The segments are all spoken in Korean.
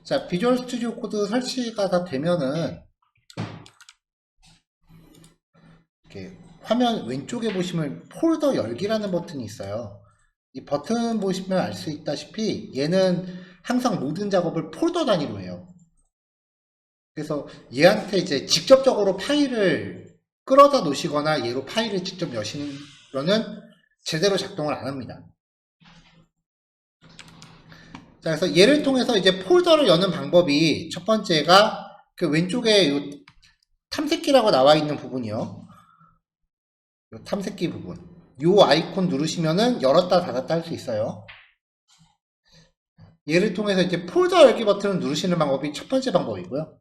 자, 비주얼 스튜디오 코드 설치가 다 되면은 이렇게 화면 왼쪽에 보시면 폴더 열기라는 버튼이 있어요. 이 버튼 보시면 알 수 있다시피 얘는 항상 모든 작업을 폴더 단위로 해요. 그래서 얘한테 이제 직접적으로 파일을 끌어다 놓으시거나 얘로 파일을 직접 여시면은 제대로 작동을 안 합니다. 자, 그래서 얘를 통해서 이제 폴더를 여는 방법이 첫 번째가 그 왼쪽에 요 탐색기라고 나와 있는 부분이요. 요 탐색기 부분. 요 아이콘 누르시면은 열었다 닫았다 할 수 있어요. 얘를 통해서 이제 폴더 열기 버튼을 누르시는 방법이 첫 번째 방법이고요.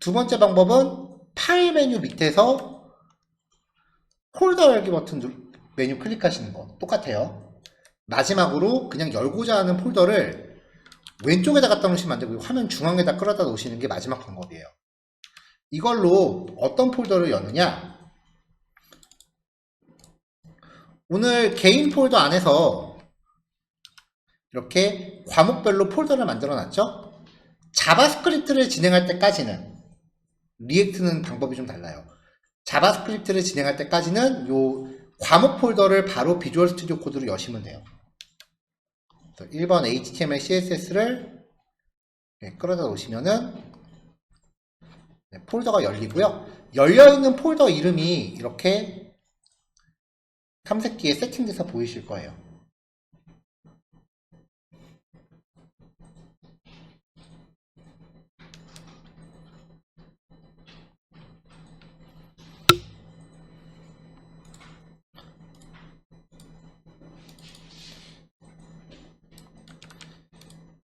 두 번째 방법은 파일 메뉴 밑에서 폴더 열기 버튼 메뉴 클릭하시는 거 똑같아요. 마지막으로 그냥 열고자 하는 폴더를 왼쪽에다 갖다 놓으시면 안 되고 화면 중앙에다 끌어다 놓으시는 게 마지막 방법이에요. 이걸로 어떤 폴더를 여느냐, 오늘 개인 폴더 안에서 이렇게 과목별로 폴더를 만들어 놨죠. 자바스크립트를 진행할 때까지는, 리액트는 방법이 좀 달라요. 자바스크립트를 진행할 때까지는 요 과목 폴더를 바로 비주얼 스튜디오 코드로 여시면 돼요. 1번 HTML, CSS를 끌어다 놓으시면은 폴더가 열리고요. 열려있는 폴더 이름이 이렇게 탐색기에 세팅돼서 보이실 거예요.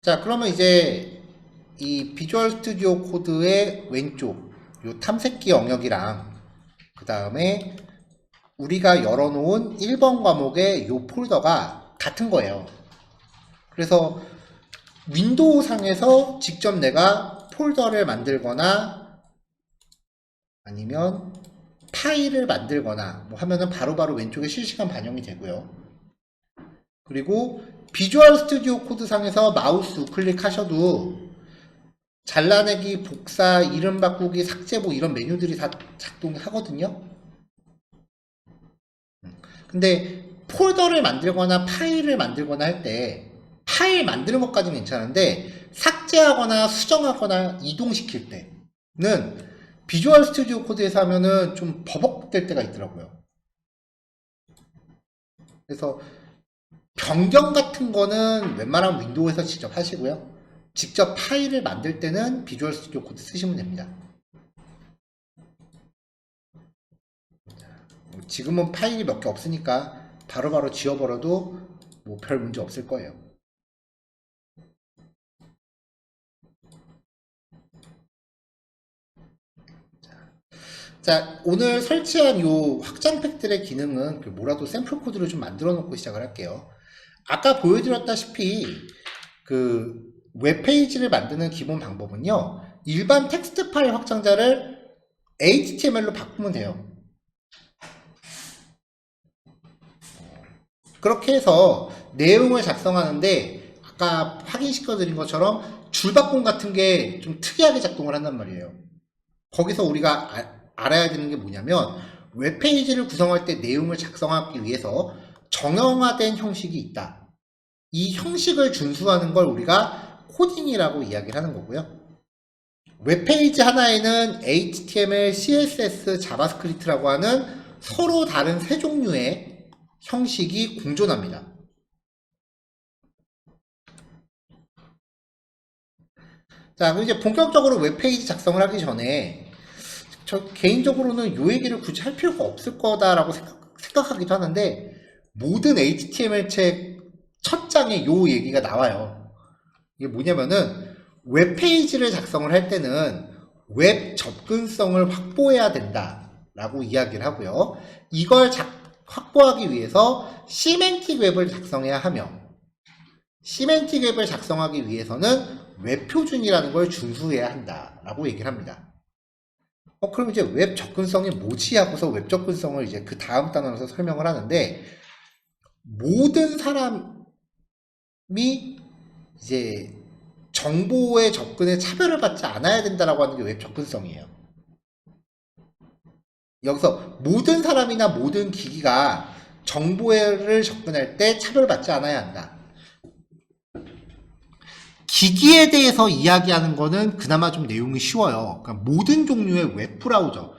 자, 그러면 이제 이 비주얼 스튜디오 코드의 왼쪽 요 탐색기 영역이랑 그 다음에 우리가 열어놓은 1번 과목의 요 폴더가 같은 거예요. 그래서 윈도우 상에서 직접 내가 폴더를 만들거나 아니면 파일을 만들거나 뭐 하면은 바로바로 왼쪽에 실시간 반영이 되고요. 그리고 비주얼 스튜디오 코드 상에서 마우스 우클릭 하셔도 잘라내기, 복사, 이름 바꾸기, 삭제 뭐 이런 메뉴들이 다 작동하거든요. 근데 폴더를 만들거나 파일을 만들거나 할 때 파일 만드는 것까지는 괜찮은데 삭제하거나 수정하거나 이동시킬 때는 비주얼 스튜디오 코드에서 하면은 좀 버벅될 때가 있더라고요. 그래서 변경 같은 거는 웬만하면 윈도우에서 직접 하시고요. 직접 파일을 만들 때는 비주얼 스튜디오 코드 쓰시면 됩니다. 지금은 파일이 몇 개 없으니까 바로바로 지워버려도 뭐 별 문제 없을 거예요. 자, 오늘 설치한 요 확장 팩들의 기능은 뭐라도 샘플 코드를 좀 만들어 놓고 시작을 할게요. 아까 보여드렸다시피 그 웹페이지를 만드는 기본 방법은요, 일반 텍스트 파일 확장자를 HTML로 바꾸면 돼요. 그렇게 해서 내용을 작성하는데 아까 확인시켜 드린 것처럼 줄바꿈 같은 게 좀 특이하게 작동을 한단 말이에요. 거기서 우리가 알아야 되는 게 뭐냐면 웹페이지를 구성할 때 내용을 작성하기 위해서 정형화된 형식이 있다. 이 형식을 준수하는 걸 우리가 코딩이라고 이야기를 하는 거고요. 웹페이지 하나에는 HTML, CSS, 자바스크립트라고 하는 서로 다른 세 종류의 형식이 공존합니다. 자, 그럼 이제 본격적으로 웹페이지 작성을 하기 전에 저 개인적으로는 이 얘기를 굳이 할 필요가 없을 거다라고 생각하기도 하는데 모든 HTML 책 첫 장에 이 얘기가 나와요. 이게 뭐냐면은 웹페이지를 작성을 할 때는 웹 접근성을 확보해야 된다라고 이야기를 하고요. 이걸 확보하기 위해서 시멘틱 웹을 작성해야 하며 시멘틱 웹을 작성하기 위해서는 웹 표준이라는 걸 준수해야 한다라고 얘기를 합니다. 그럼 이제 웹 접근성이 뭐지? 하고서 웹 접근성을 이제 그 다음 단원에서 설명을 하는데 모든 사람이 이제 정보의 접근에 차별을 받지 않아야 된다라고 하는 게 웹 접근성이에요. 여기서 모든 사람이나 모든 기기가 정보를 접근할 때 차별받지 않아야 한다. 기기에 대해서 이야기하는 거는 그나마 좀 내용이 쉬워요. 그러니까 모든 종류의 웹 브라우저,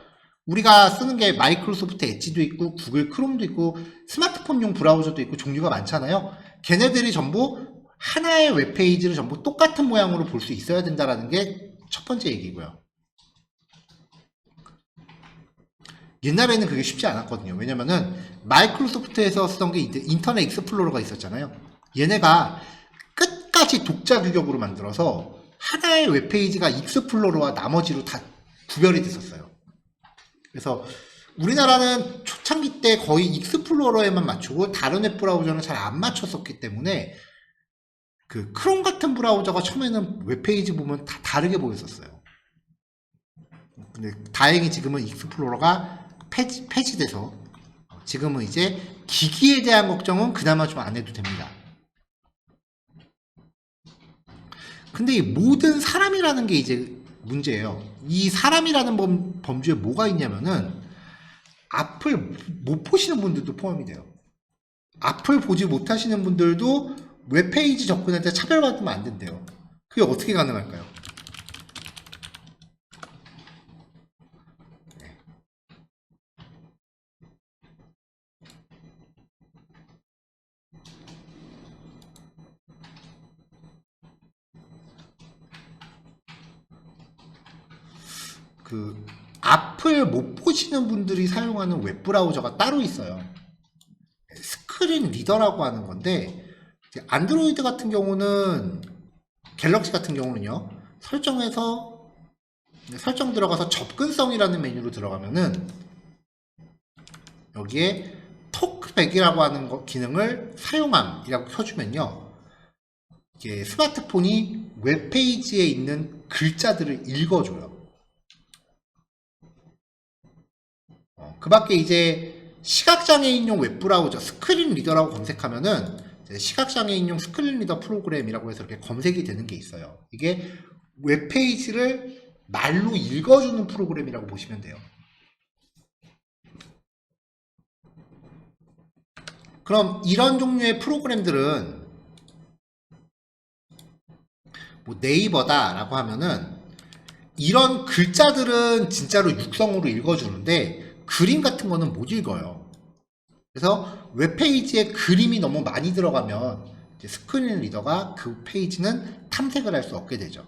우리가 쓰는 게 마이크로소프트 엣지도 있고 구글 크롬도 있고 스마트폰용 브라우저도 있고 종류가 많잖아요. 걔네들이 전부 하나의 웹페이지를 전부 똑같은 모양으로 볼 수 있어야 된다는 게 첫 번째 얘기고요. 옛날에는 그게 쉽지 않았거든요. 왜냐면은 마이크로소프트에서 쓰던 게 인터넷 익스플로러가 있었잖아요. 얘네가 끝까지 독자 규격으로 만들어서 하나의 웹페이지가 익스플로러와 나머지로 다 구별이 됐었어요. 그래서 우리나라는 초창기 때 거의 익스플로러에만 맞추고 다른 웹 브라우저는 잘 안 맞췄었기 때문에 그 크롬 같은 브라우저가 처음에는 웹페이지 보면 다 다르게 보였었어요. 근데 다행히 지금은 익스플로러가 폐지돼서 지금은 이제 기기에 대한 걱정은 그나마 좀 안 해도 됩니다. 근데 이 모든 사람이라는 게 이제 문제예요. 이 사람이라는 범주에 뭐가 있냐면은 앞을 못 보시는 분들도 포함이 돼요. 앞을 보지 못하시는 분들도 웹페이지 접근할 때 차별받으면 안 된대요. 그게 어떻게 가능할까요? 그 앞을 못 보시는 분들이 사용하는 웹브라우저가 따로 있어요. 스크린 리더라고 하는 건데 안드로이드 같은 경우는 갤럭시 같은 경우는요. 설정 들어가서 접근성이라는 메뉴로 들어가면은 여기에 톡백이라고 하는 기능을 사용함이라고 켜주면요. 이게 스마트폰이 웹페이지에 있는 글자들을 읽어줘요. 그 밖에 이제 시각장애인용 웹브라우저 스크린 리더라고 검색하면은 시각장애인용 스크린 리더 프로그램이라고 해서 이렇게 검색이 되는 게 있어요. 이게 웹페이지를 말로 읽어주는 프로그램이라고 보시면 돼요. 그럼 이런 종류의 프로그램들은 뭐 네이버다라고 하면은 이런 글자들은 진짜로 육성으로 읽어주는데 그림 같은 거는 못 읽어요. 그래서 웹페이지에 그림이 너무 많이 들어가면 이제 스크린 리더가 그 페이지는 탐색을 할 수 없게 되죠.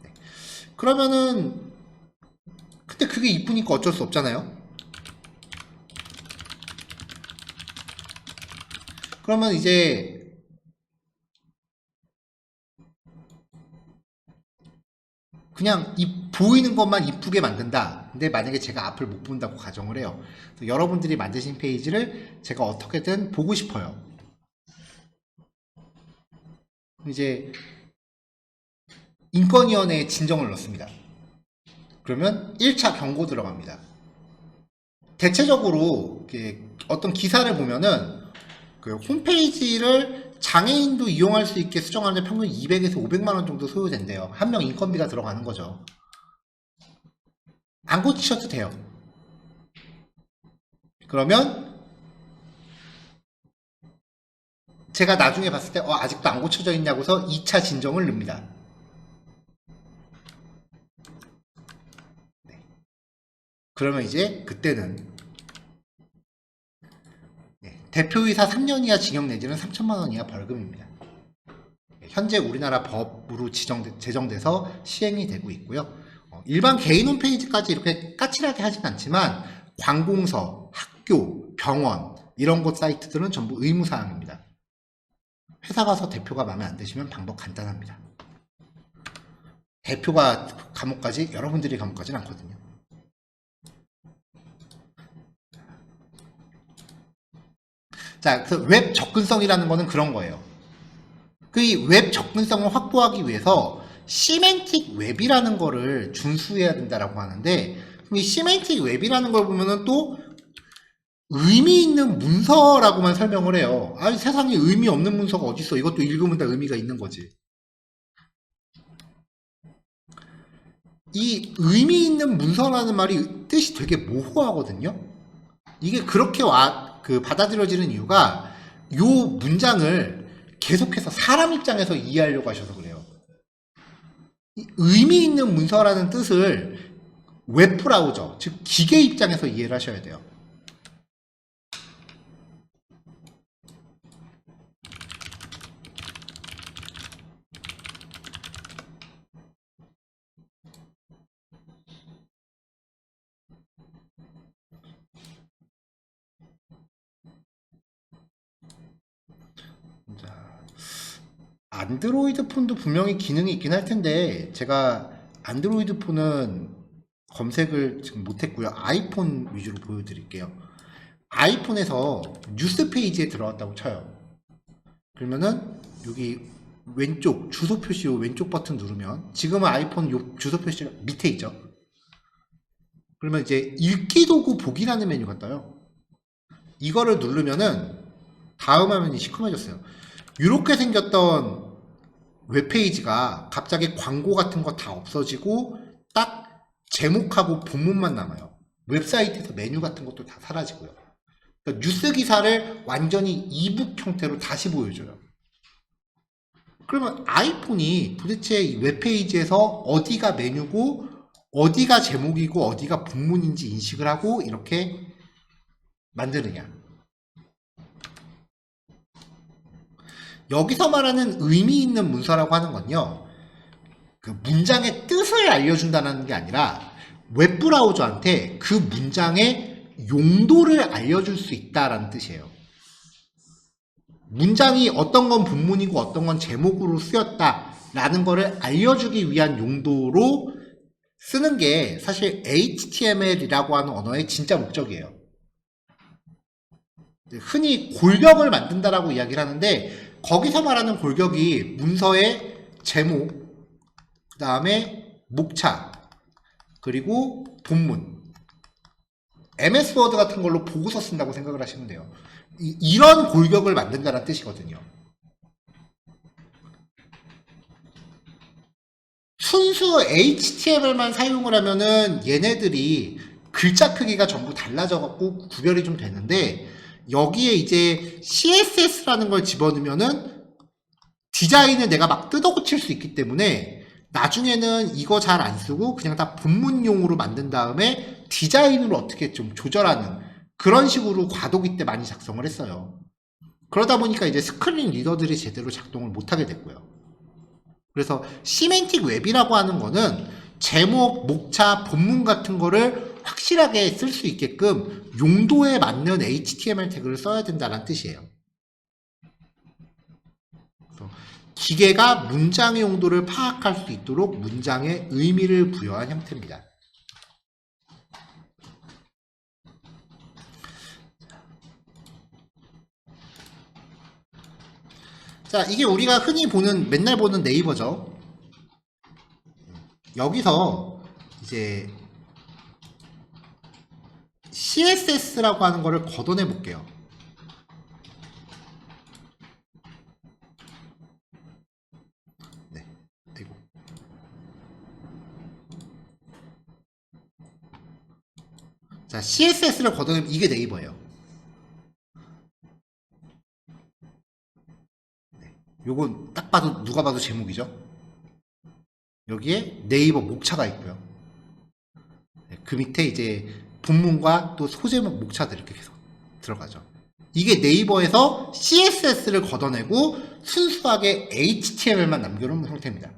네. 그러면은 근데 그게 이쁘니까 어쩔 수 없잖아요. 그러면 이제 그냥 보이는 것만 이쁘게 만든다. 근데 만약에 제가 앞을 못 본다고 가정을 해요. 여러분들이 만드신 페이지를 제가 어떻게든 보고 싶어요. 이제 인권위원회에 진정을 넣습니다. 그러면 1차 경고 들어갑니다. 대체적으로 어떤 기사를 보면은 그 홈페이지를 장애인도 이용할 수 있게 수정하는데 평균 200에서 500만 원 정도 소요된대요. 한 명 인건비가 들어가는 거죠. 안 고치셔도 돼요. 그러면 제가 나중에 봤을 때 아직도 안 고쳐져 있냐고서 2차 진정을 넣습니다. 네. 그러면 이제 그때는 대표이사 3년 이하 징역 내지는 3천만 원 이하 벌금입니다. 현재 우리나라 법으로 제정돼서 시행이 되고 있고요. 일반 개인 홈페이지까지 이렇게 까칠하게 하진 않지만 관공서, 학교, 병원 이런 곳 사이트들은 전부 의무사항입니다. 회사 가서 대표가 마음에 안 드시면 방법 간단합니다. 대표가 감옥까지 여러분들이 감옥까지는 않거든요. 자, 그래서 웹 접근성이라는 거는 그런 거예요. 그 웹 접근성을 확보하기 위해서 시멘틱 웹이라는 거를 준수해야 된다라고 하는데 이 시멘틱 웹이라는 걸 보면은 또 의미 있는 문서라고만 설명을 해요. 아니 세상에 의미 없는 문서가 어딨어. 이것도 읽으면 다 의미가 있는 거지. 이 의미 있는 문서라는 말이 뜻이 되게 모호하거든요. 이게 그렇게 받아들여지는 이유가 요 문장을 계속해서 사람 입장에서 이해하려고 하셔서 그래요. 이 의미 있는 문서라는 뜻을 웹브라우저, 즉 기계 입장에서 이해를 하셔야 돼요. 자, 안드로이드 폰도 분명히 기능이 있긴 할 텐데 제가 안드로이드 폰은 검색을 지금 못했고요. 아이폰 위주로 보여드릴게요. 아이폰에서 뉴스 페이지에 들어왔다고 쳐요. 그러면은 여기 왼쪽 주소 표시 왼쪽 버튼 누르면 지금은 아이폰 요 주소 표시가 밑에 있죠. 그러면 이제 읽기 도구 보기라는 메뉴가 떠요. 이거를 누르면은 다음 화면이 시커매졌어요. 이렇게 생겼던 웹페이지가 갑자기 광고 같은 거 다 없어지고 딱 제목하고 본문만 남아요. 웹사이트에서 메뉴 같은 것도 다 사라지고요. 그러니까 뉴스 기사를 완전히 이북 형태로 다시 보여줘요. 그러면 아이폰이 도대체 이 웹페이지에서 어디가 메뉴고 어디가 제목이고 어디가 본문인지 인식을 하고 이렇게 만드느냐. 여기서 말하는 의미 있는 문서라고 하는 건요, 그 문장의 뜻을 알려준다는 게 아니라 웹브라우저한테 그 문장의 용도를 알려줄 수 있다라는 뜻이에요. 문장이 어떤 건 본문이고 어떤 건 제목으로 쓰였다라는 거를 알려주기 위한 용도로 쓰는 게 사실 HTML이라고 하는 언어의 진짜 목적이에요. 흔히 골격을 만든다라고 이야기를 하는데 거기서 말하는 골격이 문서의 제목, 그 다음에 목차, 그리고 본문, MS 워드 같은 걸로 보고서 쓴다고 생각을 하시면 돼요. 이런 골격을 만든다는 뜻이거든요. 순수 HTML만 사용을 하면은 얘네들이 글자 크기가 전부 달라져갖고 구별이 좀 되는데 여기에 이제 CSS라는 걸 집어넣으면은 디자인을 내가 막 뜯어고칠 수 있기 때문에 나중에는 이거 잘 안 쓰고 그냥 다 본문용으로 만든 다음에 디자인으로 어떻게 좀 조절하는 그런 식으로 과도기 때 많이 작성을 했어요. 그러다 보니까 이제 스크린 리더들이 제대로 작동을 못하게 됐고요. 그래서 시멘틱 웹이라고 하는 거는 제목, 목차, 본문 같은 거를 확실하게 쓸 수 있게끔 용도에 맞는 HTML 태그를 써야 된다는 뜻이에요. 기계가 문장의 용도를 파악할 수 있도록 문장에 의미를 부여한 형태입니다. 자, 이게 우리가 흔히 보는, 맨날 보는 네이버죠. 여기서 이제 CSS라고 하는 거를 걷어내 볼게요. 네, 되고. 자, CSS를 걷어내면 이게 네이버예요. 요건 딱 봐도 누가 봐도 제목이죠. 여기에 네이버 목차가 있고요. 그 밑에 이제 본문과 또 소제목 목차들 이렇게 계속 들어가죠. 이게 네이버에서 CSS를 걷어내고 순수하게 HTML만 남겨놓은 형태입니다.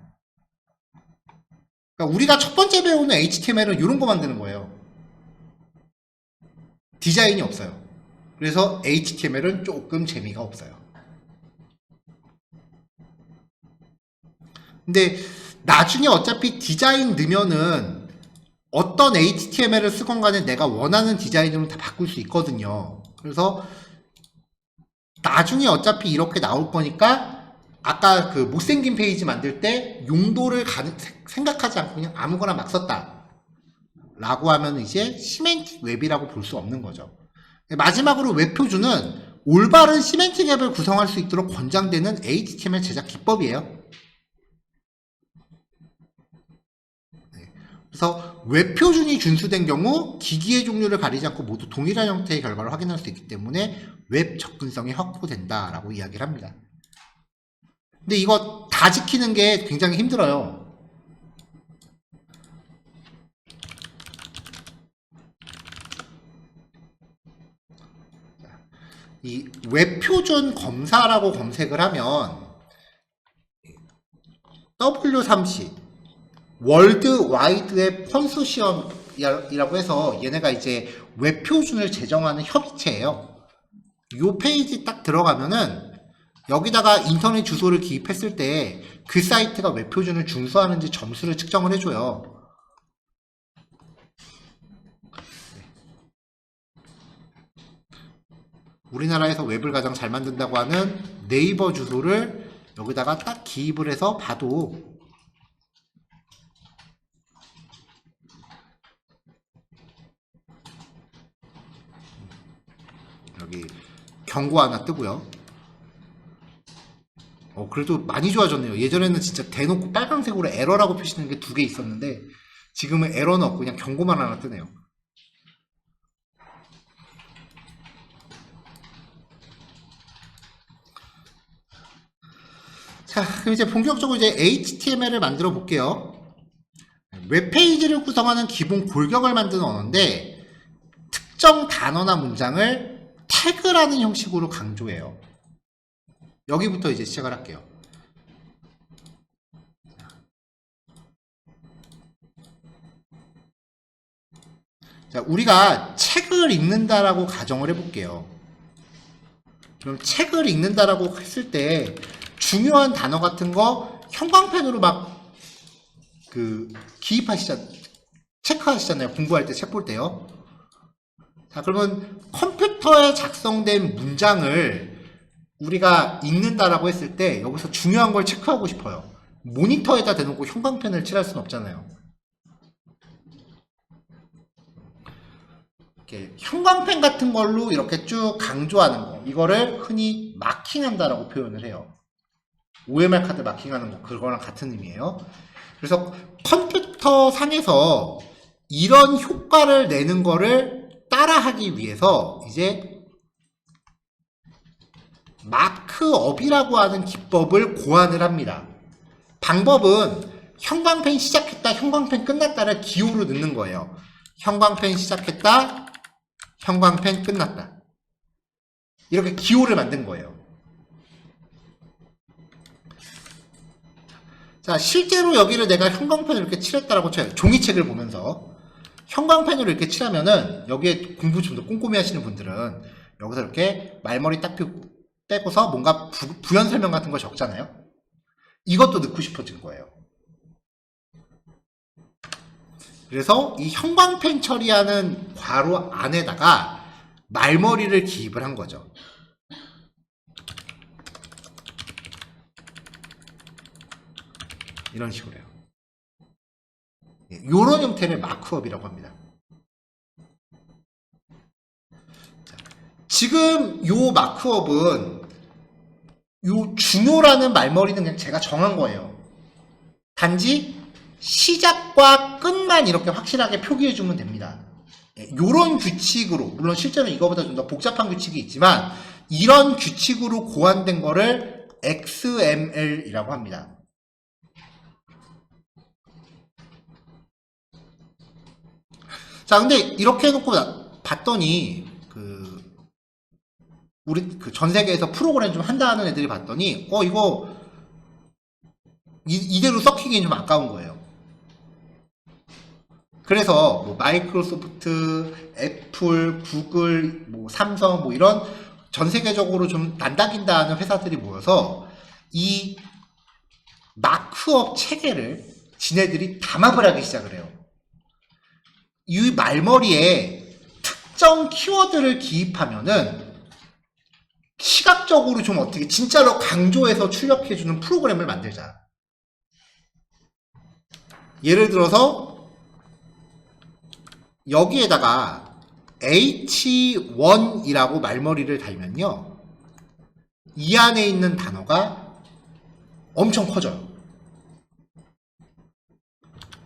그러니까 우리가 첫 번째 배우는 HTML은 이런 거 만드는 거예요. 디자인이 없어요. 그래서 HTML은 조금 재미가 없어요. 근데 나중에 어차피 디자인 넣으면은 어떤 HTML을 쓰건 간에 내가 원하는 디자인으로 다 바꿀 수 있거든요. 그래서 나중에 어차피 이렇게 나올 거니까 아까 그 못생긴 페이지 만들 때 용도를 생각하지 않고 그냥 아무거나 막 썼다 라고 하면 이제 시멘틱 웹이라고 볼 수 없는 거죠. 마지막으로 웹표준은 올바른 시멘틱 앱을 구성할 수 있도록 권장되는 HTML 제작 기법이에요. 그래서 웹 표준이 준수된 경우 기기의 종류를 가리지 않고 모두 동일한 형태의 결과를 확인할 수 있기 때문에 웹 접근성이 확보된다라고 이야기를 합니다. 근데 이거 다 지키는 게 굉장히 힘들어요. 이 웹 표준 검사라고 검색을 하면 W3C 월드 와이드 웹 컨소시엄이라고 해서 얘네가 이제 웹 표준을 제정하는 협의체예요. 이 페이지 딱 들어가면은 여기다가 인터넷 주소를 기입했을 때 그 사이트가 웹 표준을 준수하는지 점수를 측정을 해줘요. 우리나라에서 웹을 가장 잘 만든다고 하는 네이버 주소를 여기다가 딱 기입을 해서 봐도 여기 경고 하나 뜨고요. 그래도 많이 좋아졌네요. 예전에는 진짜 대놓고 빨간색으로 에러라고 표시되는 게 2개 있었는데 지금은 에러는 없고 그냥 경고만 하나 뜨네요. 자, 그럼 이제 본격적으로 이제 HTML을 만들어 볼게요. 웹페이지를 구성하는 기본 골격을 만드는 언어인데 특정 단어나 문장을 태그라는 형식으로 강조해요. 여기부터 이제 시작을 할게요. 자, 우리가 책을 읽는다라고 가정을 해볼게요. 그럼 책을 읽는다라고 했을 때 중요한 단어 같은 거 형광펜으로 막 체크하시잖아요. 공부할 때 책 볼 때요. 자, 그러면 컴퓨터에 작성된 문장을 우리가 읽는다라고 했을 때 여기서 중요한 걸 체크하고 싶어요. 모니터에다 대놓고 형광펜을 칠할 수는 없잖아요. 이렇게 형광펜 같은 걸로 이렇게 쭉 강조하는 거, 이거를 흔히 마킹한다라고 표현을 해요. OMR 카드 마킹하는 거, 그거랑 같은 의미예요. 그래서 컴퓨터 상에서 이런 효과를 내는 거를 따라하기 위해서 이제 마크업이라고 하는 기법을 고안을 합니다. 방법은 형광펜 시작했다, 형광펜 끝났다를 기호로 넣는 거예요. 형광펜 시작했다, 형광펜 끝났다. 이렇게 기호를 만든 거예요. 자, 실제로 여기를 내가 형광펜으로 이렇게 칠했다라고 쳐요. 종이책을 보면서. 형광펜으로 이렇게 칠하면은 여기에 공부 좀 더 꼼꼼히 하시는 분들은 여기서 이렇게 말머리 딱 떼고서 뭔가 부연 설명 같은 거 적잖아요. 이것도 넣고 싶어진 거예요. 그래서 이 형광펜 처리하는 괄호 안에다가 말머리를 기입을 한 거죠. 이런 식으로요. 이런 형태를 마크업이라고 합니다. 자, 지금 요 마크업은 요 중요라는 말머리는 그냥 제가 정한 거예요. 단지 시작과 끝만 이렇게 확실하게 표기해주면 됩니다. 요런 규칙으로, 물론 실제로 이거보다 좀 더 복잡한 규칙이 있지만 이런 규칙으로 고안된 거를 XML이라고 합니다. 자, 근데 이렇게 해놓고 봤더니 우리 전 세계에서 프로그램 좀 한다는 애들이 봤더니 이거 이대로 썩히기엔 좀 아까운 거예요. 그래서 뭐 마이크로소프트, 애플, 구글, 뭐 삼성 뭐 이런 전 세계적으로 좀 난다긴다 하는 회사들이 모여서 이 마크업 체계를 지네들이 담합을 하기 시작을 해요. 이 말머리에 특정 키워드를 기입하면은 시각적으로 좀 어떻게 진짜로 강조해서 출력해주는 프로그램을 만들자. 예를 들어서 여기에다가 H1이라고 말머리를 달면요, 이 안에 있는 단어가 엄청 커져요.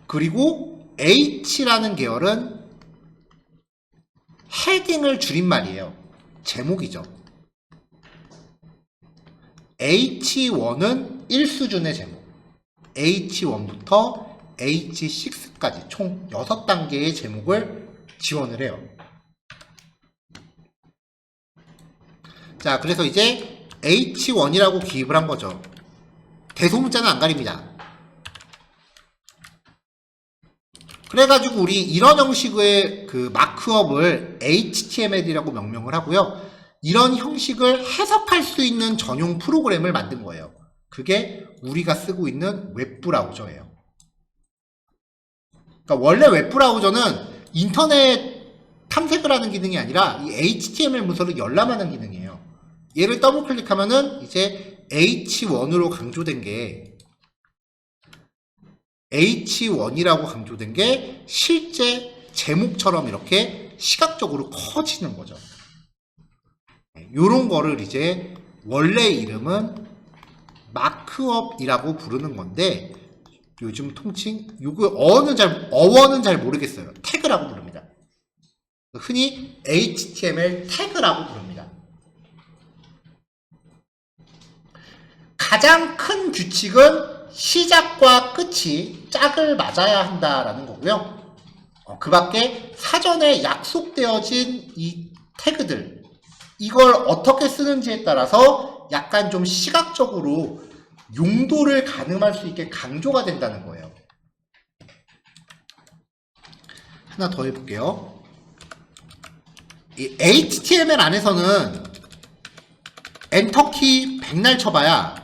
그리고 H라는 계열은 헤딩을 줄임말이에요. 제목이죠. H1은 1수준의 제목. H1부터 H6까지 총 6단계의 제목을 지원을 해요. 자, 그래서 이제 H1이라고 기입을 한 거죠. 대소문자는 안 가립니다. 그래가지고 우리 이런 형식의 그 마크업을 HTML이라고 명명을 하고요. 이런 형식을 해석할 수 있는 전용 프로그램을 만든 거예요. 그게 우리가 쓰고 있는 웹브라우저예요. 그러니까 원래 웹브라우저는 인터넷 탐색을 하는 기능이 아니라 이 HTML 문서를 열람하는 기능이에요. 얘를 더블 클릭하면은 이제 H1으로 강조된 게 H1이라고 강조된 게 실제 제목처럼 이렇게 시각적으로 커지는 거죠. 요런 거를 이제 원래 이름은 마크업이라고 부르는 건데 요즘 통칭 요거 어원은 잘 모르겠어요. 태그라고 부릅니다. 흔히 HTML 태그라고 부릅니다. 가장 큰 규칙은 시작과 끝이 짝을 맞아야 한다라는 거고요. 그 밖에 사전에 약속되어진 이 태그들, 이걸 어떻게 쓰는지에 따라서 약간 좀 시각적으로 용도를 가늠할 수 있게 강조가 된다는 거예요. 하나 더 해볼게요. 이 HTML 안에서는 엔터키 백날 쳐봐야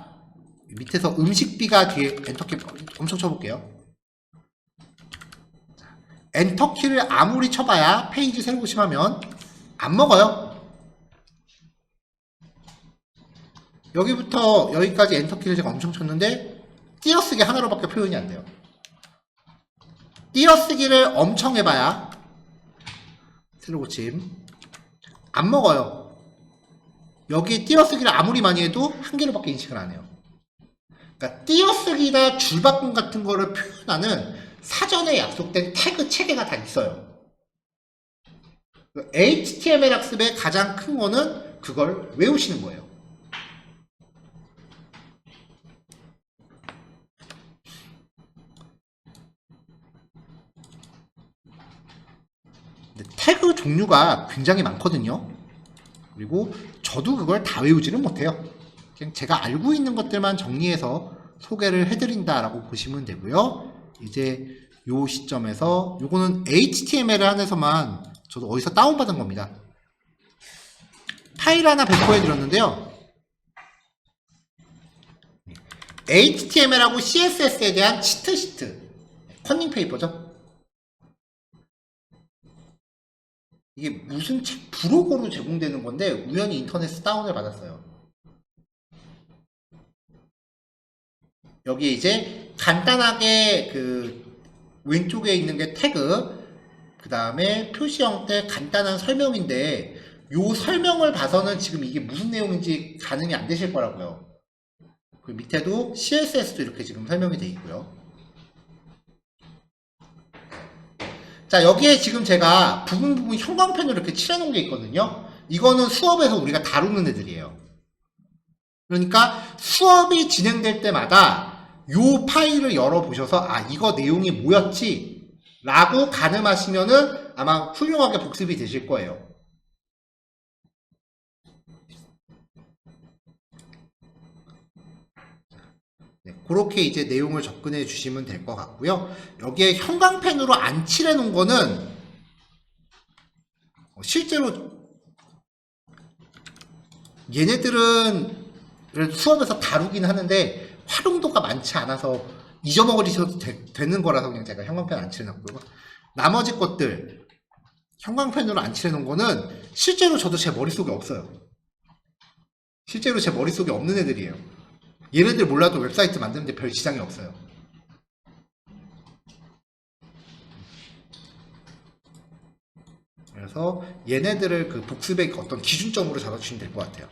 밑에서 음식비가 뒤에 엔터키 엄청 쳐볼게요. 엔터키를 아무리 쳐봐야 페이지 새로 고침하면 안 먹어요. 여기부터 여기까지 엔터키를 제가 엄청 쳤는데 띄어쓰기 하나로밖에 표현이 안 돼요. 띄어쓰기를 엄청 해봐야 새로 고침 안 먹어요. 여기 띄어쓰기를 아무리 많이 해도 한 개로밖에 인식을 안 해요. 그러니까 띄어쓰기나 줄바꿈 같은 거를 표현하는 사전에 약속된 태그 체계가 다 있어요. HTML 학습의 가장 큰 거는 그걸 외우시는 거예요. 근데 태그 종류가 굉장히 많거든요. 그리고 저도 그걸 다 외우지는 못해요. 그냥 제가 알고 있는 것들만 정리해서 소개를 해드린다라고 보시면 되고요. 이제 요 시점에서 요거는 HTML 안에서만 저도 어디서 다운받은 겁니다. 파일 하나 배포해 드렸는데요. HTML하고 CSS에 대한 치트시트 컨닝 페이퍼죠. 이게 무슨 책 브로그로 제공되는 건데 우연히 인터넷에서 다운을 받았어요. 여기에 이제 간단하게 그 왼쪽에 있는 게 태그, 그 다음에 표시 형태 간단한 설명인데 요 설명을 봐서는 지금 이게 무슨 내용인지 가늠이 안 되실 거라고요. 그 밑에도 CSS도 이렇게 지금 설명이 되어 있고요. 자, 여기에 지금 제가 부분 형광펜으로 이렇게 칠해놓은 게 있거든요. 이거는 수업에서 우리가 다루는 애들이에요. 그러니까 수업이 진행될 때마다 요 파일을 열어보셔서 아, 이거 내용이 뭐였지? 라고 가늠하시면은 아마 훌륭하게 복습이 되실 거예요. 네, 그렇게 이제 내용을 접근해 주시면 될 것 같고요. 여기에 형광펜으로 안 칠해 놓은 거는 실제로 얘네들은 그래도 수업에서 다루긴 하는데 활용도가 많지 않아서 잊어먹으셔도 되는 거라서 그냥 제가 형광펜 안 칠해놨고요. 나머지 것들 형광펜으로 안 칠해놓은 거는 실제로 저도 제 머릿속에 없어요. 실제로 제 머릿속에 없는 애들이에요. 얘네들 몰라도 웹사이트 만드는데 별 지장이 없어요. 그래서 얘네들을 그 복습의 어떤 기준점으로 잡아주시면 될 것 같아요.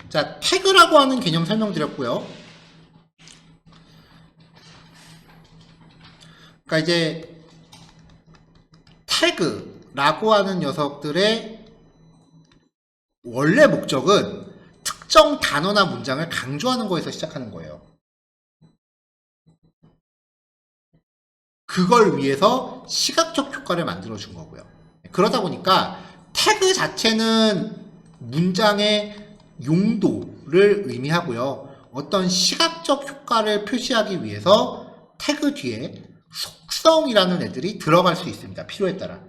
자, 태그라고 하는 개념 설명드렸고요. 그러니까 이제 태그라고 하는 녀석들의 원래 목적은 특정 단어나 문장을 강조하는 거에서 시작하는 거예요. 그걸 위해서 시각적 효과를 만들어 준 거고요. 그러다 보니까 태그 자체는 문장의 용도를 의미하고요. 어떤 시각적 효과를 표시하기 위해서 태그 뒤에 속성이라는 애들이 들어갈 수 있습니다. 필요에 따라.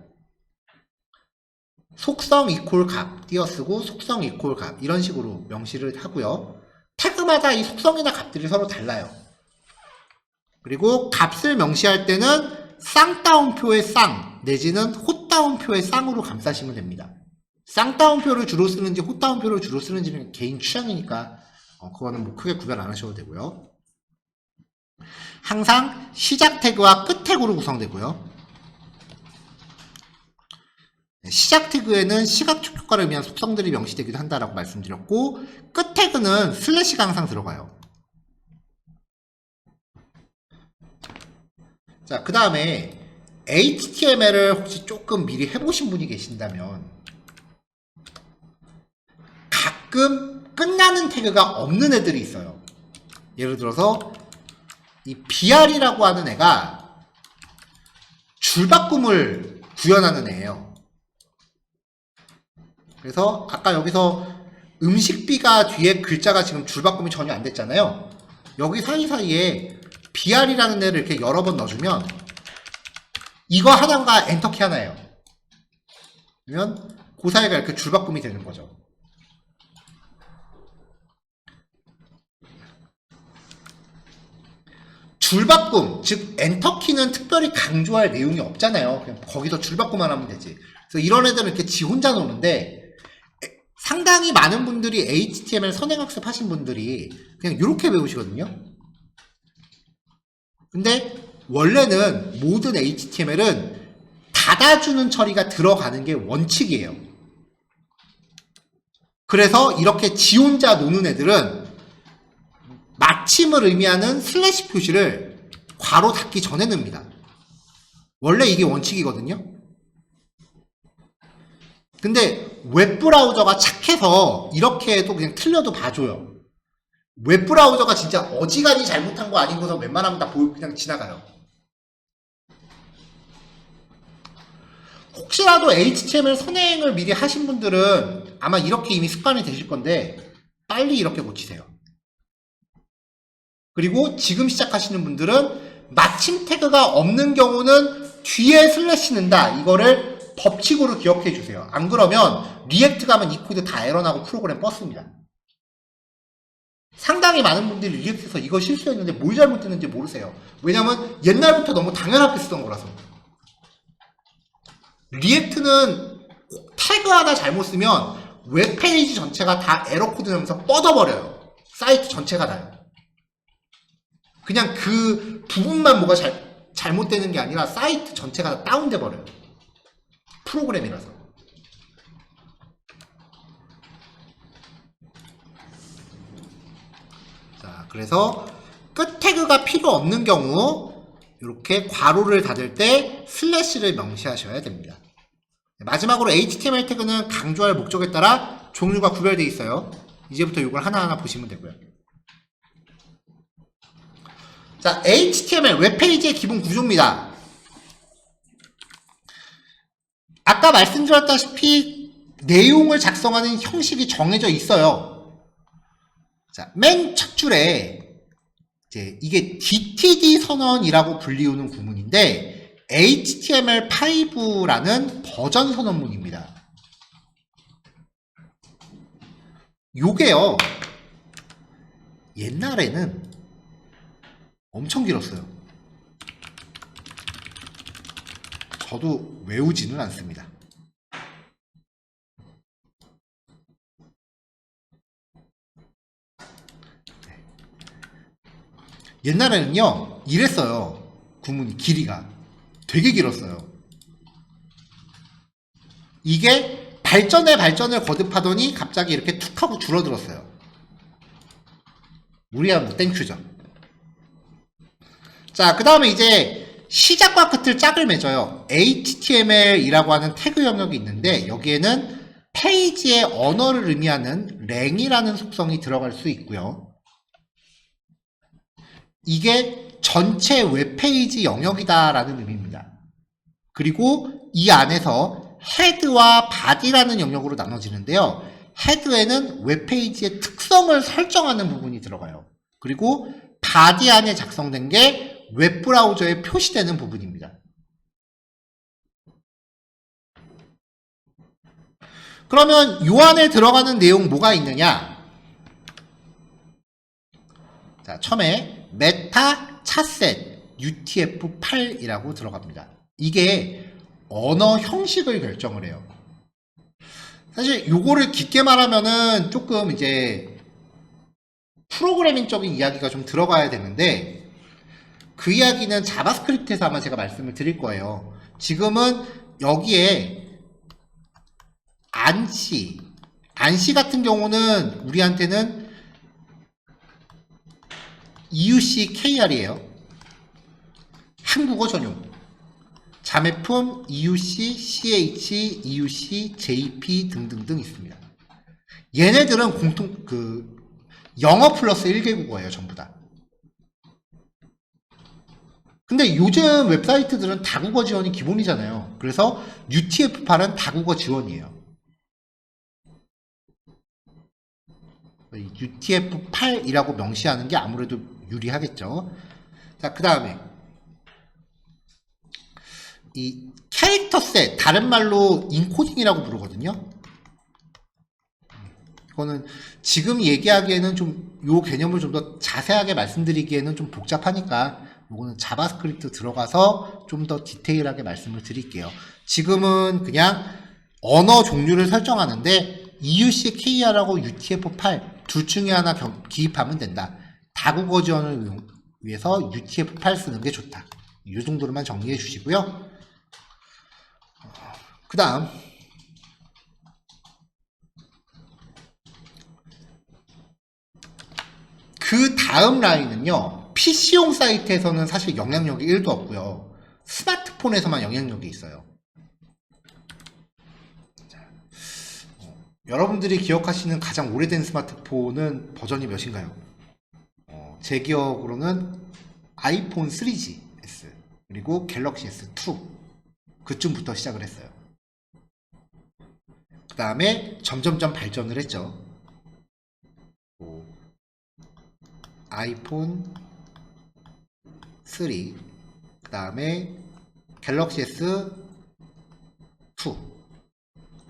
속성 이퀄 값 띄어쓰고 속성 이퀄 값 이런 식으로 명시를 하고요. 태그마다 이 속성이나 값들이 서로 달라요. 그리고 값을 명시할 때는 쌍따옴표의 쌍 내지는 헛따옴표의 쌍으로 감싸시면 됩니다. 쌍따옴표를 주로 쓰는지 헛따옴표를 주로 쓰는지는 개인 취향이니까 그거는 뭐 크게 구별 안 하셔도 되고요. 항상 시작 태그와 끝 태그로 구성되고요. 시작 태그에는 시각적 효과를 위한 속성들이 명시되기도 한다라고 말씀드렸고 끝 태그는 슬래시가 항상 들어가요. 자, 그 다음에 HTML을 혹시 조금 미리 해보신 분이 계신다면 가끔 끝나는 태그가 없는 애들이 있어요. 예를 들어서 이 BR이라고 하는 애가 줄바꿈을 구현하는 애예요. 그래서 아까 여기서 음식비가 뒤에 글자가 지금 줄바꿈이 전혀 안 됐잖아요. 여기 사이사이에 BR이라는 애를 이렇게 여러 번 넣어주면 이거 하나가 엔터키 하나예요. 그러면 그 사이가 이렇게 줄바꿈이 되는 거죠. 줄바꿈, 즉 엔터키는 특별히 강조할 내용이 없잖아요. 그냥 거기서 줄바꿈만 하면 되지. 그래서 이런 애들은 이렇게 지 혼자 노는데 상당히 많은 분들이 HTML 선행학습 하신 분들이 그냥 이렇게 배우시거든요. 근데 원래는 모든 HTML은 닫아주는 처리가 들어가는 게 원칙이에요. 그래서 이렇게 지 혼자 노는 애들은 마침을 의미하는 슬래시 표시를 괄호 닫기 전에 넣습니다. 원래 이게 원칙이거든요. 근데 웹브라우저가 착해서 이렇게 해도 그냥 틀려도 봐줘요. 웹브라우저가 진짜 어지간히 잘못한 거 아닌 거서 웬만하면 다 그냥 지나가요. 혹시라도 HTML 선행을 미리 하신 분들은 아마 이렇게 이미 습관이 되실 건데 빨리 이렇게 고치세요. 그리고 지금 시작하시는 분들은 마침 태그가 없는 경우는 뒤에 슬래시 넣는다. 이거를 법칙으로 기억해 주세요. 안 그러면 리액트 가면 이 코드 다 에러나고 프로그램 뻗습니다. 상당히 많은 분들이 리액트에서 이거 실수했는데 뭘 잘못했는지 모르세요. 왜냐면 옛날부터 너무 당연하게 쓰던 거라서. 리액트는 태그 하나 잘못 쓰면 웹페이지 전체가 다 에러 코드 나면서 뻗어버려요. 사이트 전체가 다요. 그냥 그 부분만 뭐가 잘못되는 게 아니라 사이트 전체가 다 다운돼 버려요. 프로그램이라서. 자, 그래서 끝 태그가 필요 없는 경우 이렇게 괄호를 닫을 때 슬래시를 명시하셔야 됩니다. 마지막으로 HTML 태그는 강조할 목적에 따라 종류가 구별되어 있어요. 이제부터 이걸 하나하나 보시면 되고요. 자, HTML 웹페이지의 기본 구조입니다. 아까 말씀드렸다시피 내용을 작성하는 형식이 정해져 있어요. 자, 맨 첫 줄에 이게 DTD 선언이라고 불리우는 구문인데 HTML5라는 버전 선언문입니다. 요게요, 옛날에는 엄청 길었어요. 저도 외우지는 않습니다. 옛날에는요, 이랬어요. 구문이 길이가 되게 길었어요. 이게 발전에 발전을 거듭하더니 갑자기 이렇게 툭 하고 줄어들었어요. 무리하면 땡큐죠. 자, 그 다음에 이제 시작과 끝을 짝을 맺어요. HTML이라고 하는 태그 영역이 있는데 여기에는 페이지의 언어를 의미하는 랭이라는 속성이 들어갈 수 있고요. 이게 전체 웹페이지 영역이다라는 의미입니다. 그리고 이 안에서 헤드와 바디라는 영역으로 나눠지는데요. 헤드에는 웹페이지의 특성을 설정하는 부분이 들어가요. 그리고 바디 안에 작성된 게 웹브라우저에 표시되는 부분입니다. 그러면 요 안에 들어가는 내용 뭐가 있느냐? 자, 처음에 메타 차셋 UTF-8이라고 들어갑니다. 이게 언어 형식을 결정을 해요. 사실 요거를 깊게 말하면은 조금 이제 프로그래밍적인 이야기가 좀 들어가야 되는데 그 이야기는 자바스크립트에서 아마 제가 말씀을 드릴 거예요. 지금은 여기에 안시 같은 경우는 우리한테는 EUC KR이에요. 한국어 전용. 자매품 EUC, CH, EUC, JP 등등등 있습니다. 얘네들은 공통 영어 플러스 1개 국어예요, 전부 다. 근데 요즘 웹사이트들은 다국어 지원이 기본이잖아요. 그래서 UTF-8은 다국어 지원이에요. UTF-8이라고 명시하는 게 아무래도 유리하겠죠. 자, 그 다음에 이 캐릭터셋, 다른 말로 인코딩이라고 부르거든요. 이거는 지금 얘기하기에는 좀 요 개념을 좀 더 자세하게 말씀드리기에는 좀 복잡하니까 요거는 자바스크립트 들어가서 좀 더 디테일하게 말씀을 드릴게요. 지금은 그냥 언어 종류를 설정하는데 EUC KR하고 UTF-8 둘 중에 하나 기입하면 된다. 다국어 지원을 위해서 UTF-8 쓰는 게 좋다. 이 정도로만 정리해 주시고요. 그 다음 그 다음 라인은요. PC용 사이트에서는 사실 영향력이 1도 없고요. 스마트폰에서만 영향력이 있어요. 여러분들이 기억하시는 가장 오래된 스마트폰은 버전이 몇인가요? 제 기억으로는 아이폰 3GS 그리고 갤럭시 S2 그쯤부터 시작을 했어요. 그 다음에 점점점 발전을 했죠. 아이폰 3, 그 다음에 갤럭시 S2,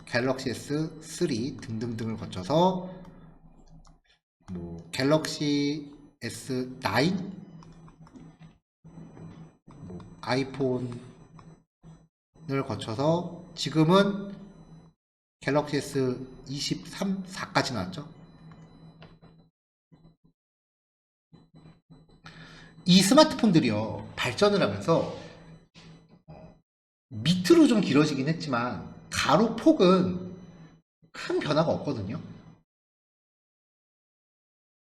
갤럭시 S3 등등등을 거쳐서 뭐 갤럭시 S9, 뭐 아이폰을 거쳐서 지금은 갤럭시 S23, 4까지 나왔죠. 이 스마트폰들이요 발전을 하면서 밑으로 좀 길어지긴 했지만 가로 폭은 큰 변화가 없거든요.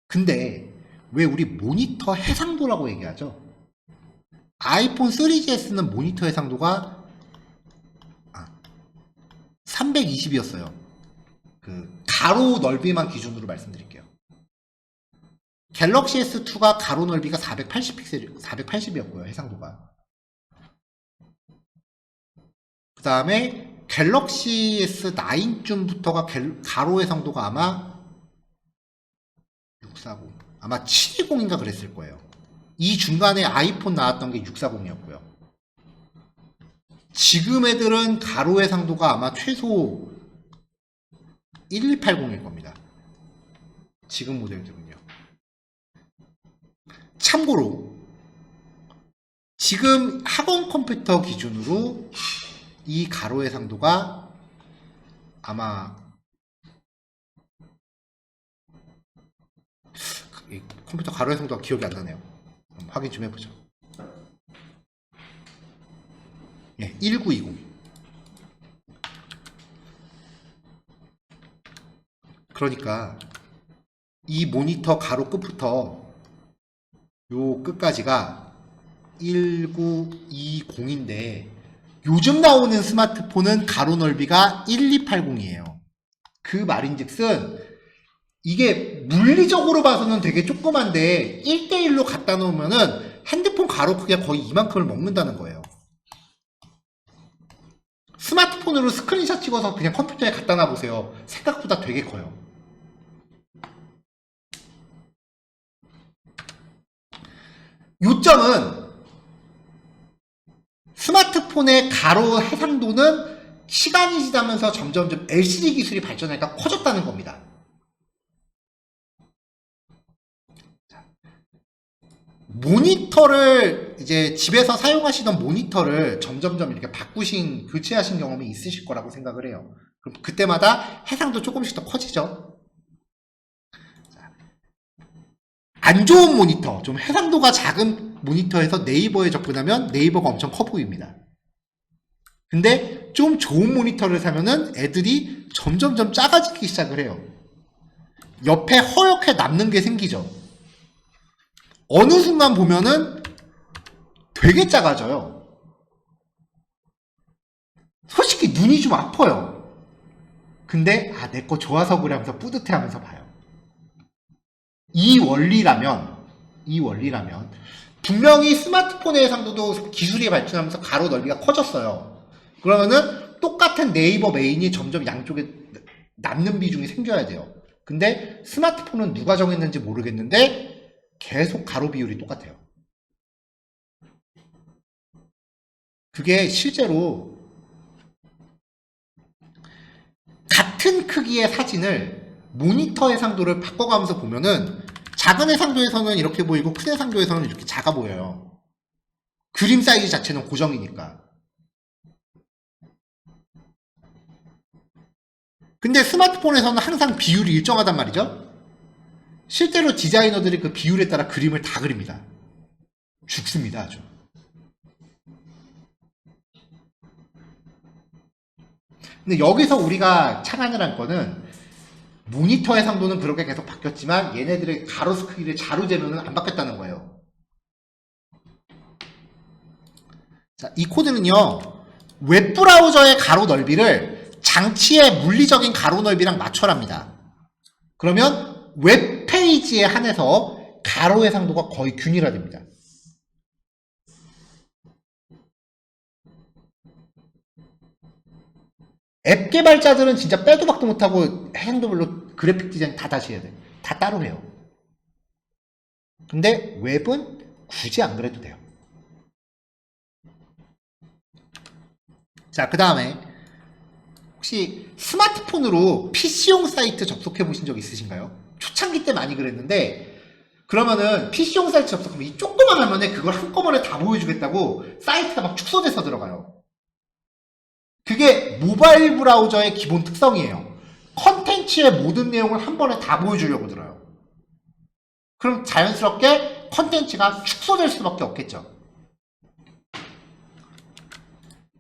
근데 왜 우리 모니터 해상도라고 얘기하죠? 아이폰 3GS는 모니터 해상도가 320이었어요. 그 가로 넓이만 기준으로 말씀드릴게요. 갤럭시 S2가 가로 넓이가 480이었고요. 해상도가. 그 다음에 갤럭시 S9쯤부터가 가로 해상도가 아마 640, 아마 720인가 그랬을 거예요. 이 중간에 아이폰 나왔던 게 640이었고요. 지금 애들은 가로 해상도가 아마 최소 1280일 겁니다. 지금 모델들은요. 참고로 지금 학원 컴퓨터 기준으로 이 가로 해상도가 아마 컴퓨터 가로 해상도가 기억이 안 나네요. 확인 좀 해보죠. 예, 1920. 그러니까 이 모니터 가로 끝부터 요 끝까지가 1920인데 요즘 나오는 스마트폰은 가로 넓이가 1280이에요. 그 말인즉슨 이게 물리적으로 봐서는 되게 조그만데 1대1로 갖다 놓으면은 핸드폰 가로 크기가 거의 이만큼을 먹는다는 거예요. 스마트폰으로 스크린샷 찍어서 그냥 컴퓨터에 갖다 놔보세요. 생각보다 되게 커요. 요점은 스마트폰의 가로 해상도는 시간이 지나면서 점점 LCD 기술이 발전하니까 커졌다는 겁니다. 모니터를 이제 집에서 사용하시던 모니터를 점점점 이렇게 교체하신 경험이 있으실 거라고 생각을 해요. 그럼 그때마다 해상도 조금씩 더 커지죠. 안 좋은 모니터, 좀 해상도가 작은 모니터에서 네이버에 접근하면 네이버가 엄청 커 보입니다. 근데 좀 좋은 모니터를 사면은 애들이 점점점 작아지기 시작을 해요. 옆에 허옇게 남는 게 생기죠. 어느 순간 보면은 되게 작아져요. 솔직히 눈이 좀 아파요. 근데 내 거 좋아서 그래 하면서 뿌듯해 하면서 봐요. 이 원리라면 분명히 스마트폰의 해상도도 기술이 발전하면서 가로 넓이가 커졌어요. 그러면은 똑같은 네이버 메인이 점점 양쪽에 남는 비중이 생겨야 돼요. 근데 스마트폰은 누가 정했는지 모르겠는데 계속 가로 비율이 똑같아요. 그게 실제로 같은 크기의 사진을 모니터 해상도를 바꿔가면서 보면은 작은 해상도에서는 이렇게 보이고 큰 해상도에서는 이렇게 작아 보여요. 그림 사이즈 자체는 고정이니까. 근데 스마트폰에서는 항상 비율이 일정하단 말이죠. 실제로 디자이너들이 그 비율에 따라 그림을 다 그립니다. 죽습니다, 아주. 근데 여기서 우리가 착안을 한 거는 모니터 해상도는 그렇게 계속 바뀌었지만 얘네들의 가로 크기를 자로 재면은 안 바뀌었다는 거예요. 자, 이 코드는요, 웹브라우저의 가로 넓이를 장치의 물리적인 가로 넓이랑 맞춰랍니다. 그러면 웹페이지에 한해서 가로 해상도가 거의 균일화됩니다. 앱 개발자들은 진짜 빼도 박도 못하고 해상도별로 그래픽 디자인 다 다시 해야 돼. 다 따로 해요. 근데 웹은 굳이 안 그래도 돼요. 자, 그 다음에 혹시 스마트폰으로 PC용 사이트 접속해 보신 적 있으신가요? 초창기 때 많이 그랬는데 그러면은 PC용 사이트 접속하면 이 조그만 화면에 그걸 한꺼번에 다 보여주겠다고 사이트가 막 축소돼서 들어가요. 그게 모바일 브라우저의 기본 특성이에요. 컨텐츠의 모든 내용을 한 번에 다 보여주려고 들어요. 그럼 자연스럽게 컨텐츠가 축소될 수밖에 없겠죠.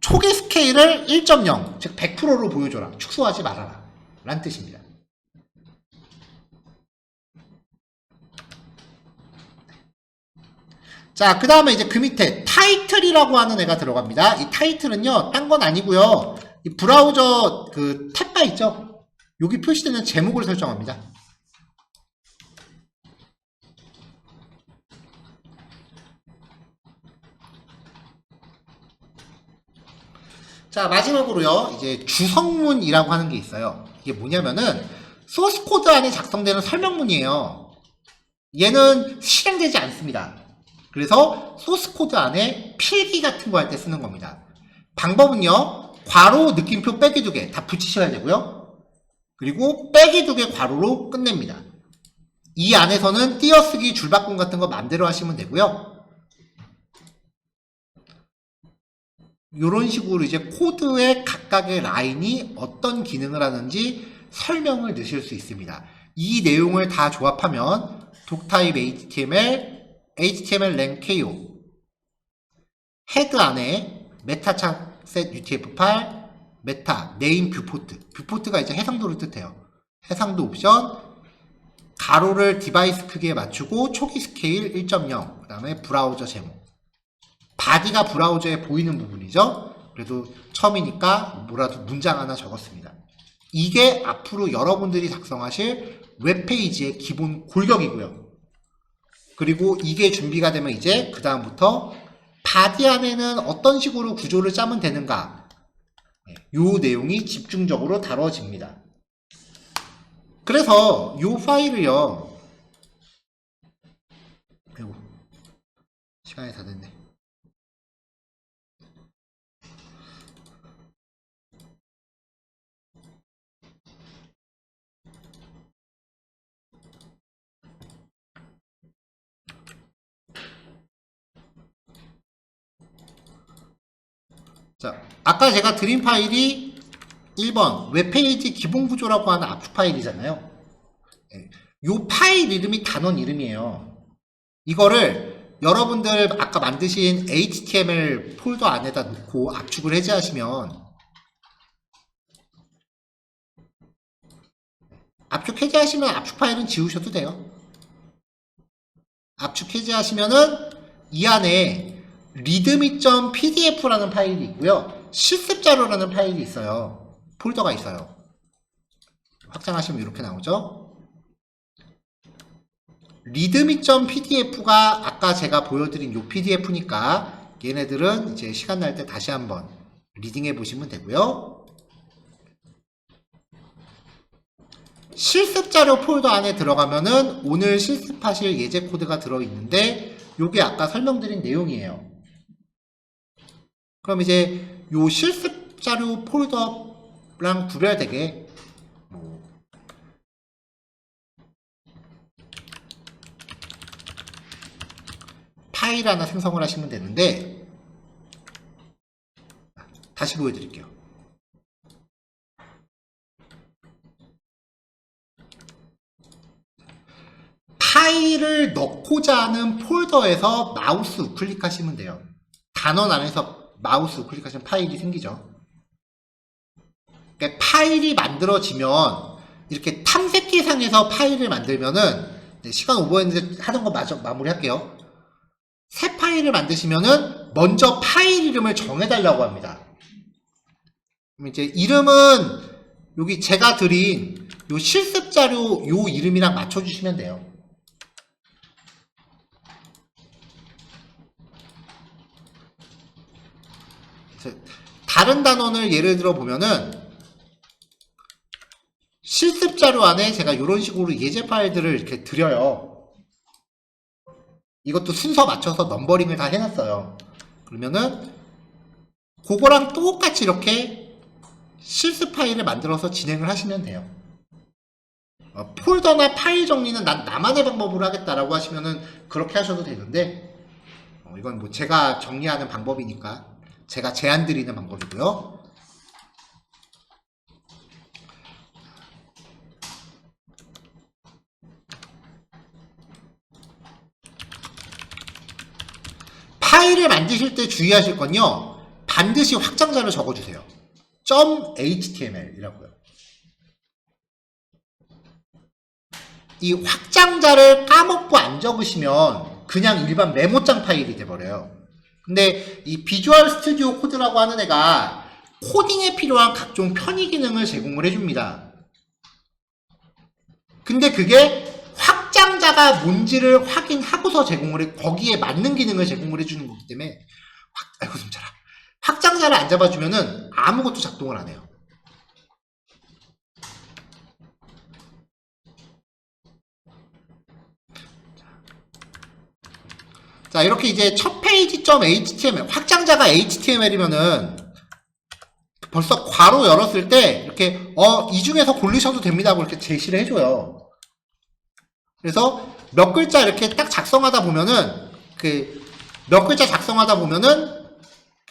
초기 스케일을 1.0, 즉 100%로 보여줘라. 축소하지 말아라. 라는 뜻입니다. 자, 그 다음에 이제 그 밑에 타이틀이라고 하는 애가 들어갑니다. 이 타이틀은요, 딴 건 아니고요. 이 브라우저 그 탭바 있죠? 여기 표시되는 제목을 설정합니다. 자, 마지막으로요, 이제 주성문이라고 하는 게 있어요. 이게 뭐냐면은 소스 코드 안에 작성되는 설명문이에요. 얘는 실행되지 않습니다. 그래서 소스 코드 안에 필기 같은 거 할 때 쓰는 겁니다. 방법은요, 괄호, 느낌표, 빼기 2개 다 붙이셔야 되고요. 그리고 빼기 2개 괄호로 끝냅니다. 이 안에서는 띄어쓰기, 줄바꿈 같은 거 마음대로 하시면 되고요. 이런 식으로 이제 코드의 각각의 라인이 어떤 기능을 하는지 설명을 넣으실 수 있습니다. 이 내용을 다 조합하면 doctype HTML, HTML len KO 헤드 안에 메타 set UTF-8 메타 네임 뷰포트 뷰포트가 이제 해상도를 뜻해요. 해상도 옵션 가로를 디바이스 크기에 맞추고 초기 스케일 1.0, 그 다음에 브라우저 제목. 바디가 브라우저에 보이는 부분이죠. 그래도 처음이니까 뭐라도 문장 하나 적었습니다. 이게 앞으로 여러분들이 작성하실 웹페이지의 기본 골격이고요. 그리고 이게 준비가 되면 이제 그 다음부터 바디 안에는 어떤 식으로 구조를 짜면 되는가, 요 내용이 집중적으로 다뤄집니다. 그래서 요 파일을요, 아이고, 시간이 다 됐네. 자, 아까 제가 드린 파일이 1번 웹페이지 기본 구조라고 하는 압축 파일이잖아요. 요 파일 이름이 단원 이름이에요. 이거를 여러분들 아까 만드신 HTML 폴더 안에다 놓고 압축을 해제하시면, 압축 해제하시면 압축 파일은 지우셔도 돼요. 압축 해제하시면은 이 안에 readme.pdf라는 파일이 있고요, 실습 자료라는 파일이 있어요. 폴더가 있어요. 확장하시면 이렇게 나오죠. readme.pdf가 아까 제가 보여드린 요 pdf니까 얘네들은 이제 시간 날 때 다시 한번 리딩해 보시면 되고요. 실습 자료 폴더 안에 들어가면은 오늘 실습하실 예제 코드가 들어있는데, 요게 아까 설명드린 내용이에요. 그럼 이제 요 실습 자료 폴더랑 구별되게 파일 하나 생성을 하시면 되는데, 다시 보여드릴게요. 파일을 넣고자 하는 폴더에서 마우스 우클릭하시면 돼요. 단원 안에서 마우스 우클릭하시면 파일이 생기죠. 그러니까 파일이 만들어지면 이렇게 탐색기상에서 파일을 만들면은, 시간 오버했는데 하던 거 마저 마무리할게요. 새 파일을 만드시면은 먼저 파일 이름을 정해달라고 합니다. 그럼 이제 이름은 여기 제가 드린 요 실습 자료 요 이름이랑 맞춰주시면 돼요. 다른 단원을 예를 들어 보면은, 실습 자료 안에 제가 이런 식으로 예제 파일들을 이렇게 드려요. 이것도 순서 맞춰서 넘버링을 다 해놨어요. 그러면은 그거랑 똑같이 이렇게 실습 파일을 만들어서 진행을 하시면 돼요. 폴더나 파일 정리는 난 나만의 방법으로 하겠다라고 하시면은 그렇게 하셔도 되는데, 이건 뭐 제가 정리하는 방법이니까 제가 제안 드리는 방법이고요. 파일을 만드실 때 주의하실 건요, 반드시 확장자를 적어주세요. .html이라고요. 이 확장자를 까먹고 안 적으시면 그냥 일반 메모장 파일이 돼버려요. 근데 이 비주얼 스튜디오 코드라고 하는 애가 코딩에 필요한 각종 편의 기능을 제공을 해줍니다. 근데 그게 확장자가 뭔지를 확인하고서 제공을 해, 거기에 맞는 기능을 제공을 해주는 거기 때문에, 아이고 숨차라. 확장자를 안 잡아주면은 아무것도 작동을 안 해요. 자, 이렇게 이제 첫 페이지.html, 확장자가 HTML이면은 벌써 괄호 열었을 때 이렇게 이 중에서 고르셔도 됩니다고 이렇게 제시를 해줘요. 그래서 몇 글자 이렇게 딱 작성하다 보면은 몇 글자 작성하다 보면은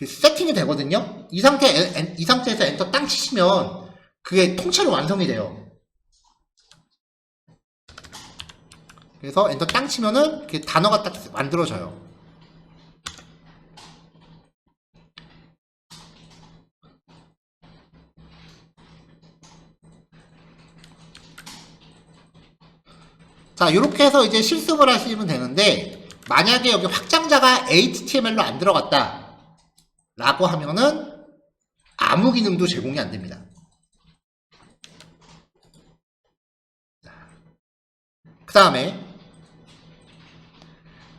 세팅이 되거든요. 이 상태에서 엔터 땅 치시면 그게 통째로 완성이 돼요. 그래서 엔터 땅 치면은 단어가 딱 만들어져요. 자, 이렇게 해서 이제 실습을 하시면 되는데, 만약에 여기 확장자가 HTML로 안 들어갔다 라고 하면은 아무 기능도 제공이 안 됩니다. 그 다음에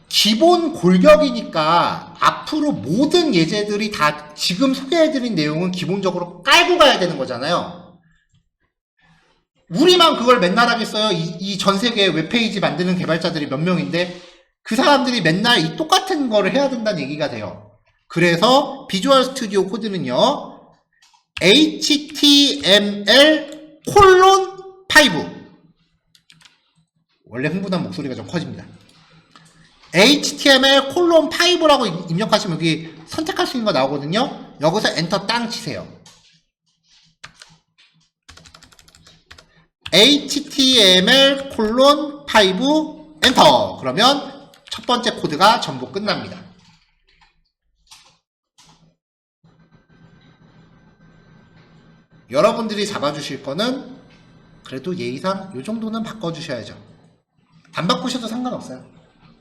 기본 골격이니까 앞으로 모든 예제들이 다 지금 소개해드린 내용은 기본적으로 깔고 가야 되는 거잖아요. 우리만 그걸 맨날 하겠어요? 이 전 세계 웹페이지 만드는 개발자들이 몇 명인데 그 사람들이 맨날 이 똑같은 거를 해야 된다는 얘기가 돼요. 그래서 비주얼 스튜디오 코드는요, HTML:5 원래 흥분한 목소리가 좀 커집니다. HTML:5라고 입력하시면 여기 선택할 수 있는 거 나오거든요. 여기서 엔터 땅 치세요. HTML:5 엔터. 그러면 첫 번째 코드가 전부 끝납니다. 여러분들이 잡아주실 거는 그래도 예의상 이 정도는 바꿔주셔야죠. 안 바꾸셔도 상관없어요.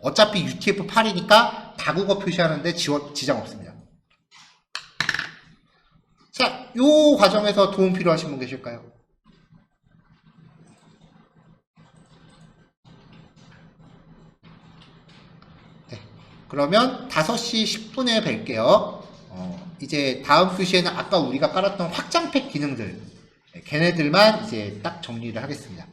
어차피 UTF-8이니까 다국어 표시하는데 지장 없습니다. 자, 이 과정에서 도움 필요하신 분 계실까요? 네, 그러면 5시 10분에 뵐게요. 이제 다음 수시에는 아까 우리가 깔았던 확장팩 기능들, 걔네들만 이제 딱 정리를 하겠습니다.